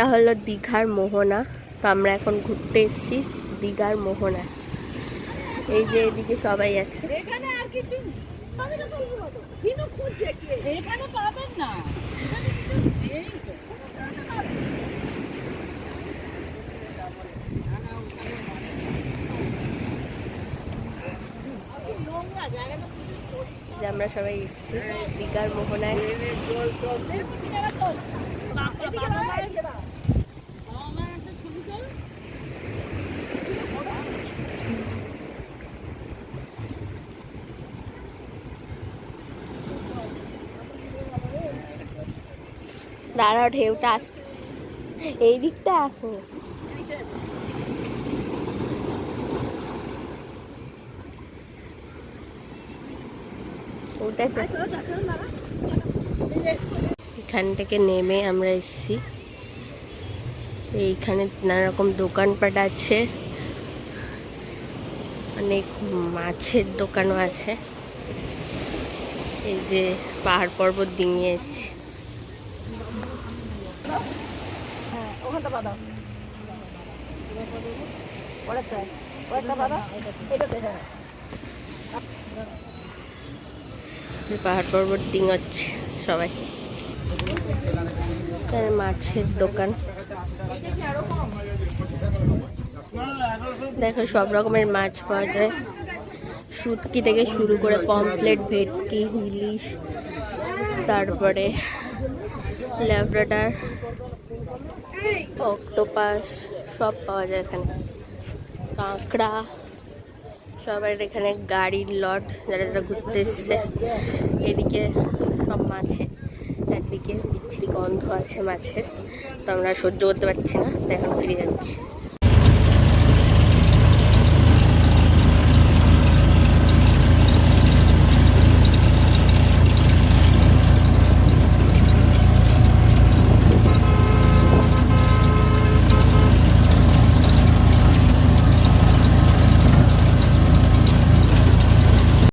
এটা হলো দীঘার মোহনা। তো আমরা এখন ঘুরতে এসেছি দীঘার মোহনা। এই যে এদিকে সবাই আছে। এখানে আর কিছু এখানে পাবেন না, যে আমরা সবাই এসেছি দীঘার মোহনায়। দাঁড়াও, ঢেউটা আস, এই দিকটা আসো। এখান থেকে নেমে আমরা এসেছি। এইখানে নানা রকম দোকানপাট আছে, অনেক মাছের দোকানও আছে। এই যে পাহাড় পর্বত ডিঙিয়ে এসেছি। পাহাড় পর্বত ডিঙাচ্ছে সবাই। মাছের দোকান দেখো, সব রকমের মাছ পাওয়া যায়। শুটকি থেকে শুরু করে পমফ্লেট, ভেটকি, ইলিশ, তারপরে ল্যাব্রাডর, অক্টোপাস সব পাওয়া যায় এখানে। কাঁকড়া, সবার এখানে গাড়ির লট, যারা যারা ঘুরতে এসছে। এদিকে সব মাছে, একদিকে বিচ্ছিরি গন্ধ আছে মাছের, তো আমরা সহ্য করতে পারছি না, তো এখন ফিরে যাচ্ছি।